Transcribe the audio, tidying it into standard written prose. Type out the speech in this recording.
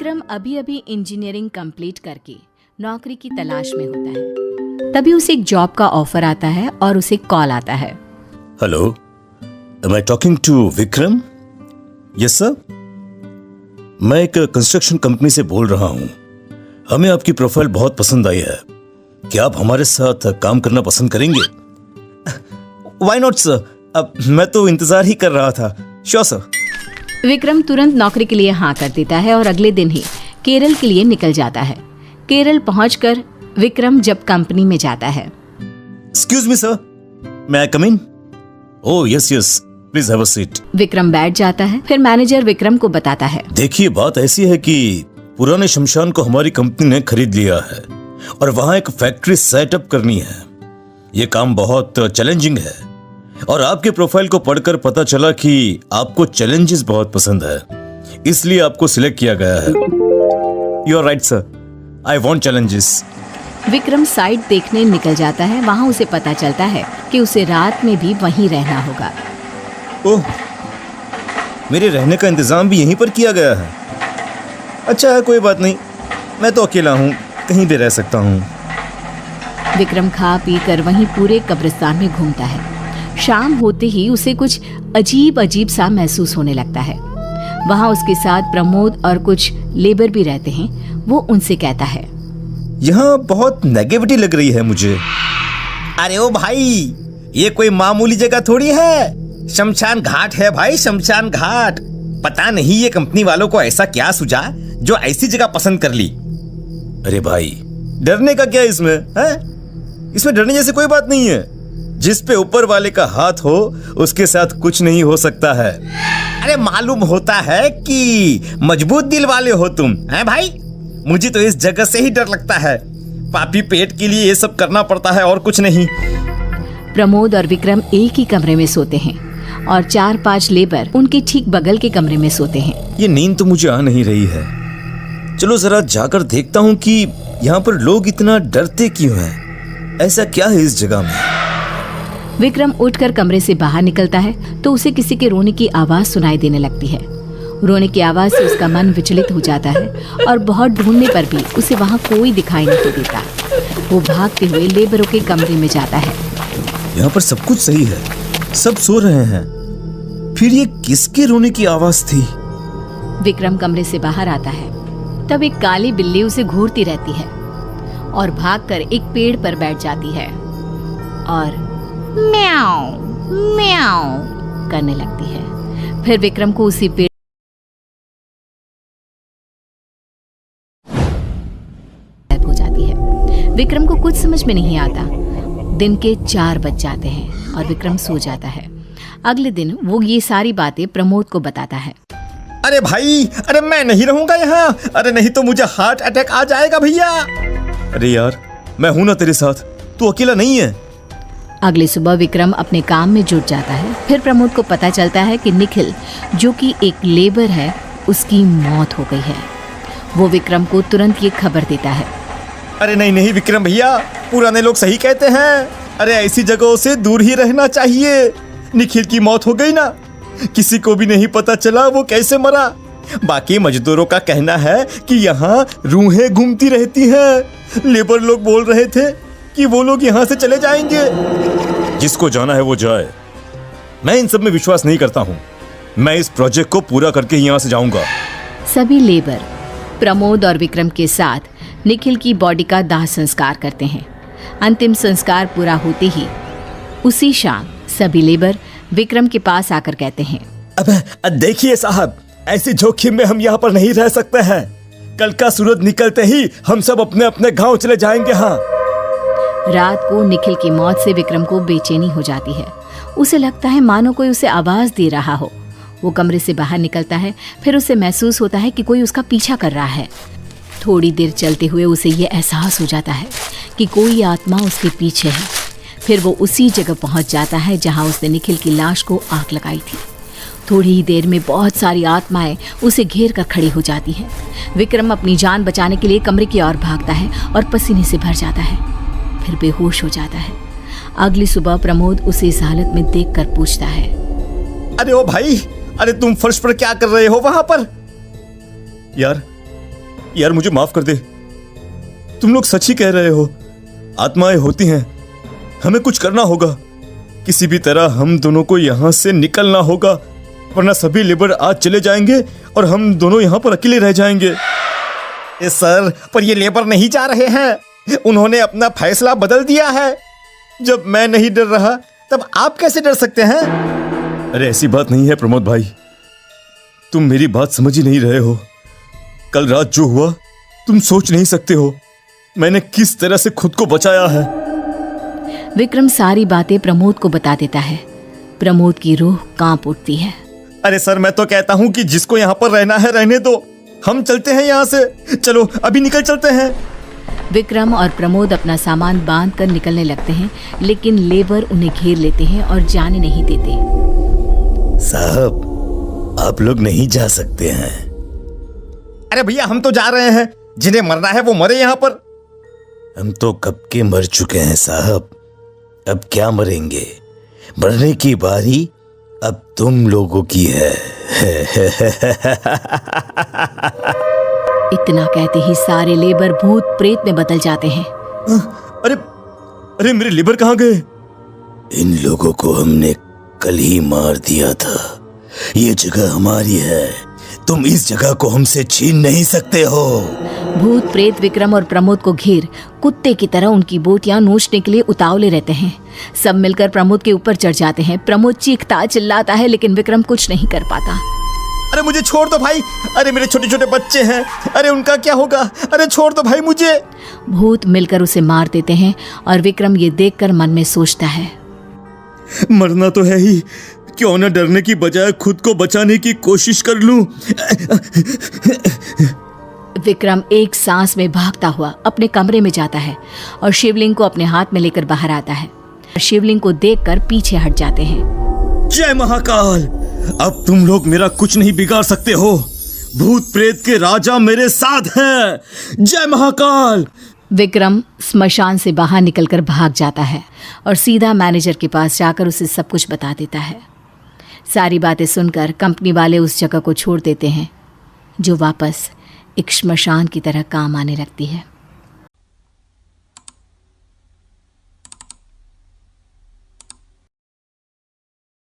विक्रम अभी अभी engineering complete करके नौकरी की तलाश में होता है। तभी उसे एक जॉब का ऑफर आता है और उसे कॉल आता है। Hello, am I talking to Vikram? Yes sir, मैं एक कंस्ट्रक्शन कंपनी से बोल रहा हूं। हमें आपकी प्रोफाइल बहुत पसंद आई है। क्या आप हमारे साथ काम करना पसंद करेंगे? व्हाई नॉट सर, अब मैं तो इंतजार ही कर रहा था। Sure sir. विक्रम तुरंत नौकरी के लिए हाँ कर देता है और अगले दिन ही केरल के लिए निकल जाता है। केरल पहुंचकर विक्रम जब कंपनी में जाता है। Excuse me sir, may I come in? Oh yes yes, please have a seat. Vikram बैठ जाता है। फिर मैनेजर विक्रम को बताता है, देखिए बात ऐसी है कि पुराने शमशान को हमारी कंपनी ने खरीद लिया है और वहां एक फैक्ट्री सेटअप करनी है। ये काम बहुत चैलेंजिंग है और आपके प्रोफाइल को पढ़कर पता चला कि आपको चैलेंजेस बहुत पसंद है, इसलिए आपको सिलेक्ट किया गया है। You are right sir, I want challenges. Vikram site देखने निकल जाता है। वहाँ उसे पता चलता है कि उसे रात में भी वहीं रहना होगा। ओह, मेरे रहने का इंतजाम भी यहीं पर किया गया है। अच्छा है, कोई बात नहीं, मैं तो अकेला हूँ, कहीं भी रह सकता हूँ। विक्रम खा पी कर वहीं पूरे कब्रिस्तान में घूमता है। शाम होते ही उसे कुछ अजीब अजीब सा महसूस होने लगता है। वहाँ उसके साथ प्रमोद और कुछ लेबर भी रहते हैं। वो उनसे कहता है, यहाँ बहुत नेगेटिविटी लग रही है मुझे। अरे ओ भाई, ये कोई मामूली जगह थोड़ी है, शमशान घाट है भाई, शमशान घाट। पता नहीं ये कंपनी वालों को ऐसा क्या सूझा जो ऐसी जगह पसंद कर ली। अरे भाई, डरने का क्या इसमें है? इसमें डरने जैसे कोई बात नहीं है। जिस पे ऊपर वाले का हाथ हो उसके साथ कुछ नहीं हो सकता है। अरे मालूम होता है कि मजबूत दिल वाले हो तुम, हैं भाई? मुझे तो इस जगह से ही डर लगता है। पापी पेट के लिए ये सब करना पड़ता है और कुछ नहीं। प्रमोद और विक्रम एक ही कमरे में सोते हैं और 4-5 लेबर उनके ठीक बगल के कमरे में सोते हैं। ये नींद तो मुझे आ नहीं रही है। चलो जरा जाकर देखता हूँ कि यहाँ पर लोग इतना डरते क्यों हैं। ऐसा क्या है इस जगह में? विक्रम उठकर कमरे से बाहर निकलता है तो उसे किसी के रोने की आवाज सुनाई देने लगती है। रोने की आवाज से उसका मन विचलित हो जाता है और बहुत ढूंढने पर भी उसे वहाँ कोई दिखाई नहीं देता। वो भागते हुए लेबरों के कमरे में जाता है। यहाँ पर सब कुछ सही है, सब सो रहे हैं, फिर ये किसके रोने की आवाज थी? विक्रम कमरे से बाहर आता है। तब एक काली बिल्ली उसे घूरती रहती है और भागकर एक पेड़ पर बैठ जाती है और म्याऊं म्याऊं करने लगती है। फिर विक्रम को उसी पेड़ हो जाती है। विक्रम को कुछ समझ में नहीं आता। दिन के 4 बज जाते हैं और विक्रम सो जाता है। अगले दिन वो ये सारी बातें प्रमोद को बताता है। अरे भाई, अरे मैं नहीं रहूंगा यहाँ, अरे नहीं तो मुझे हार्ट अटैक आ जाएगा भैया। अरे यार, मैं हूं ना तेरे साथ, तू अकेला नहीं है। अगली सुबह विक्रम अपने काम में जुट जाता है। फिर प्रमोद को पता चलता है कि निखिल, जो कि एक लेबर है, उसकी मौत हो गई है। वो विक्रम को तुरंत ये खबर देता है। अरे नहीं नहीं विक्रम भैया, पुराने लोग सही कहते हैं। अरे ऐसी जगहों से दूर ही रहना चाहिए। निखिल की मौत हो गई ना, किसी को भी नहीं पता चला वो कैसे मरा। बाकी मजदूरों का कहना है कि यहाँ रूहें घूमती रहती हैं। लेबर लोग बोल रहे थे कि वो लोग यहाँ से चले जाएंगे। जिसको जाना है वो जाए, मैं इन सब में विश्वास नहीं करता हूँ। मैं इस प्रोजेक्ट को पूरा करके यहाँ से जाऊंगा। सभी लेबर प्रमोद और विक्रम के साथ निखिल की बॉडी का दाह संस्कार करते हैं। अंतिम संस्कार पूरा होते ही उसी शाम सभी लेबर विक्रम के पास आकर कहते हैं, अब देखिए साहब, ऐसे जोखिम में हम यहाँ पर नहीं रह सकते हैं। कल का सूरज निकलते ही हम सब अपने अपने गांव चले जाएंगे। हाँ। रात को निखिल की मौत से विक्रम को बेचैनी हो जाती है। उसे लगता है मानो कोई उसे आवाज दे रहा हो। वो कमरे से बाहर निकलता है। फिर उसे महसूस होता है कि कोई उसका पीछा कर रहा है। थोड़ी देर चलते हुए उसे ये एहसास हो जाता है कि कोई आत्मा उसके पीछे है। फिर वो उसी जगह पहुंच जाता है जहां उसने निखिल की लाश को आग लगाई थी। थोड़ी ही देर में बहुत सारी आत्माएं उसे घेर कर खड़ी हो जाती हैं। विक्रम अपनी जान बचाने के लिए कमरे की ओर भागता है और पसीने से भर जाता है। फिर बेहोश हो जाता है। अगली सुबह प्रमोद उसे इस हालत में देखकर पूछता है, अरे ओ भाई, अरे तुम फर्श पर क्या कर रहे हो वहां पर? यार यार मुझे माफ कर दे। तुम लोग सच ही कह रहे हो, आत्माएं होती हैं, हमें कुछ करना होगा। किसी भी तरह हम दोनों को यहाँ से निकलना होगा, वरना सभी लेबर आज चले जाएंगे और हम दोनों यहाँ पर अकेले रह जाएंगे। सर, पर ये लेबर नहीं जा रहे हैं, उन्होंने अपना फैसला बदल दिया है। जब मैं नहीं डर रहा तब आप कैसे डर सकते हैं? अरे ऐसी बात नहीं है प्रमोद भाई, तुम मेरी बात समझ ही नहीं रहे हो। कल रात जो हुआ तुम सोच नहीं सकते हो, मैंने किस तरह से खुद को बचाया है। विक्रम सारी बातें प्रमोद को बता देता है। प्रमोद की रूह कांप उठती है। अरे सर, मैं तो कहता हूँ कि जिसको यहाँ पर रहना है रहने दो, हम चलते हैं यहाँ से। चलो अभी निकल चलते हैं। विक्रम और प्रमोद अपना सामान बांध कर निकलने लगते हैं, लेकिन लेबर उन्हें घेर लेते हैं और जाने नहीं देते। साहब, आप लोग नहीं जा सकते हैं। अरे भैया, हम तो जा रहे हैं, जिन्हें मरना है वो मरे यहाँ पर। हम तो कब के मर चुके हैं साहब, अब क्या मरेंगे? मरने की बारी अब तुम लोगों की है। इतना कहते ही सारे लेबर भूत प्रेत में बदल जाते हैं। अरे अरे मेरे लेबर कहाँ गए? इन लोगों को हमने कल ही मार दिया था। ये जगह हमारी है, तुम इस जगह को हमसे छीन नहीं सकते हो। भूत प्रेत विक्रम और प्रमोद को घेर कुत्ते की तरह उनकी बोटियां नोचने के लिए उतावले रहते हैं। सब मिलकर प्रमोद के ऊपर चढ़ जाते हैं। प्रमोद चीखता चिल्लाता है, लेकिन विक्रम कुछ नहीं कर पाता। अरे मुझे छोड़ दो भाई, अरे मेरे छोटे छोटे बच्चे हैं, अरे उनका क्या होगा? अरे छोड़ दो भाई मुझे। भूत मिलकर उसे मार देते हैं और विक्रम ये देखकर मन में सोचता है, मरना तो है ही, क्यों न डरने की बजाय खुद को बचाने की कोशिश कर लूं। विक्रम एक सांस में भागता हुआ अपने कमरे में जाता है और शिवलिंग को अपने हाथ में लेकर बाहर आता है। शिवलिंग को देखकर पीछे हट जाते हैं। जय महाकाल, अब तुम लोग मेरा कुछ नहीं बिगाड़ सकते हो। भूत प्रेत के राजा मेरे साथ हैं। जय महाकाल। विक्रम स्मशान से बाहर निकलकर भाग जाता है और सीधा मैनेजर के पास जाकर उसे सब कुछ बता देता है। सारी बातें सुनकर कंपनी वाले उस जगह को छोड़ देते हैं, जो वापस एक श्मशान की तरह काम आने लगती है।